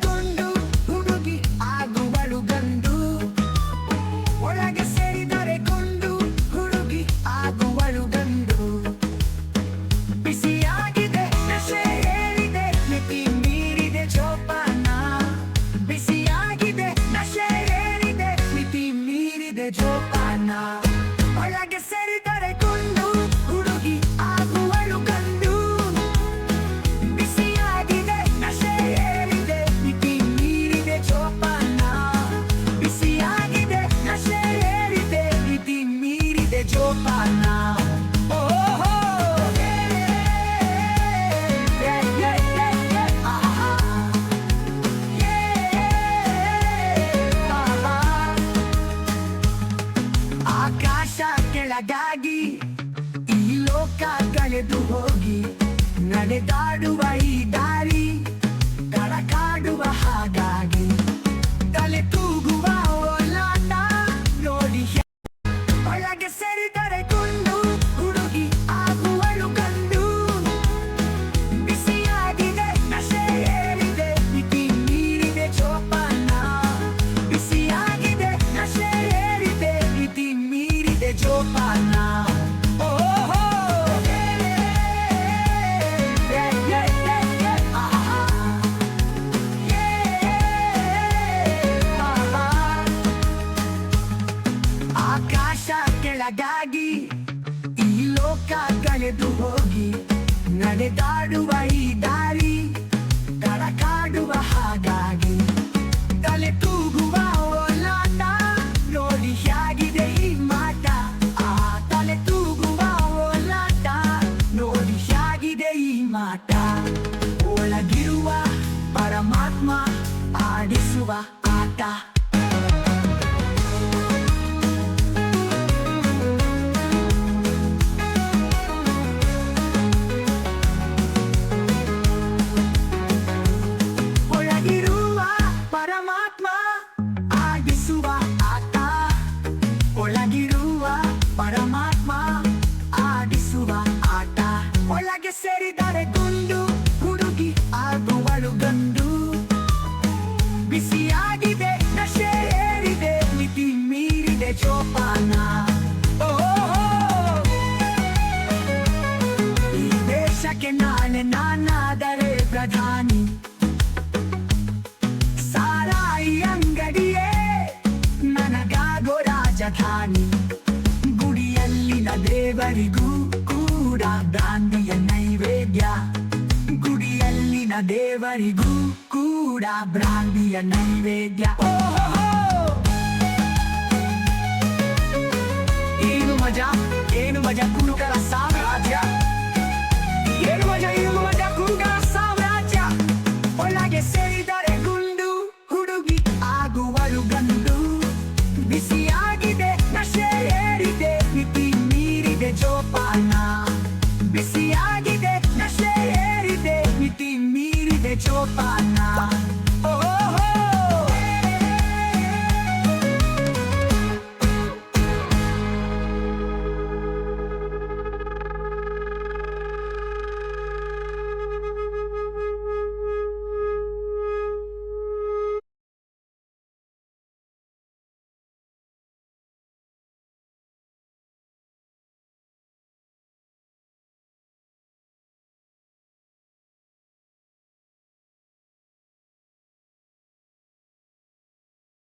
ಗೊಂಡು ಹುಡುಗಿ ಆಗುವಳು ಗಂಡು. ಒಳಗೆ ಸೇರಿದರೆ ಗೊಂಡು ಹುಡುಗಿ ಆಗುವಳು ಗಂಡು. ಬಿಸಿಯಾಗಿದೆ ನಶೆ ಏರಿದೆ ಮಿತಿ ಮೀರಿದೆ ಜೋಪಾನ. ಬಿಸಿಯಾಗಿದೆ ನಶೆ ಏರಿದೆ ಮಿತಿ ಮೀರಿದೆ ಜೋಪಾನ. ಒಳಗೆ ಸೇರಿದರೆ ಗೊಂಡು ಹುಡುಗಿ ಆಗುವಳು ಗಂಡು. ಬಿಸಿಯಾಗಿದೆ ನಶೆ ಏರಿದೆ ಮಿತಿ ಮೀರಿದೆ ಜೋಪಾನ. ಬಿಸಿಯಾಗಿದೆ ನಶೆ ಏರಿದೆ ಮಿತಿ ಮೀರಿದೆ ಜೋಪಾನ. ಓಹೋ ಆಕಾಶ ಕೆಳಗಾಗಿ ಈ ಲೋಕ ಕಳೆದು ಹೋಗಿ ನಡೆದಾಡುವ ಈ ದಾರಿ ಕಡಕಾಡುವ ಹಾಗಾಗಿ ತಲೆ ತೂಗುವ ಓಲಾಟ ನೋಡಿ. ಒಳಗೆ ಸೇರಿದರೆ ಗೊಂಡು ಹುಡುಗಿ ಆಗುವಳು ಗಂಡು. ಬಿಸಿಯಾಗಿದೆ ನಶೆ ಏರಿದೆ ಮಿತಿ ಮೀರಿದೆ ಜೋಪಾನ. ಬಿಸಿಯಾಗಿದೆ ನಶೆ ಏರಿದೆ ಮಿತಿ ಮೀರಿದೆ ಜೋಪಾನ. ಓಹೋ ಆಕಾಶ ಕೆಳಗಾಗಿ ಈ ಲೋಕ ಕಳೆದು ಹೋಗಿ ನಡೆದಾಡುವ ಈ ದಾರಿ ಕಡಕಾಡುವ ಹಾಗಾಗಿ ತಲೆ ತೂಗುವ ಓಲಾಟ ನೋಡಿ ಹೇಗಿದೆ ಈ ಮಾಟ. ಆ ತಲೆ ತೂಗುವ ಓಲಾಟ ನೋಡಿ ಹೇಗಿದೆ ಈ ಮಾಟ. ಒಳಗಿರುವ ಪರಮಾತ್ಮ ಆಡಿಸುವ ಆಟ. ಒಳಗಿರುವ ಪರಮಾತ್ಮ ಆಡಿಸುವ ಆಟ. ಒಳಗಿರುವ ಪರಮಾತ್ಮ ಆಡಿಸುವ ಆಟ. ಒಳಗೆ ಸೇರಿದರೆ ಗೊಂಡು ಹುಡುಗಿ ಆಗುವಳು ಗಂಡು. ಬಿಸಿಯಾಗಿದೆ ನಶೆ ಏರಿದೆ ಮಿತಿ ಮೀರಿದೆ ಜೋಪಾನ. ಓಹೋ ಈ ದೇಶಕ್ಕೆ ನಾಳೆ ನಾನಾದರೆ ಪ್ರಧಾನಿ. ಸಾರಾಯಿ ಅಂಗಡಿಯೇ ನನಗಾಗೋ ರಾಜಧಾನಿ. ಗುಡಿಯಲ್ಲಿನ ದೇವರಿಗೂ ಕೂಡ ಬ್ರಾಂದಿಯ ನೈವೇದ್ಯ. ಗುಡಿಯಲ್ಲಿನ ದೇವರಿಗೂ ಕೂಡ ಬ್ರಾಂದಿಯ ನೈವೇದ್ಯ. ಓಹೋ ಏನು ಮಜಾ ಏನು ಮಜಾ ಕುರುಕರ ಸಾಮ್ರಾಜ್ಯ. ಏನು ಮಜಾ ಕುರುಕರ ಸಾಮ್ರಾಜ್ಯ. ಒಳಗೆ ಸೇರಿದ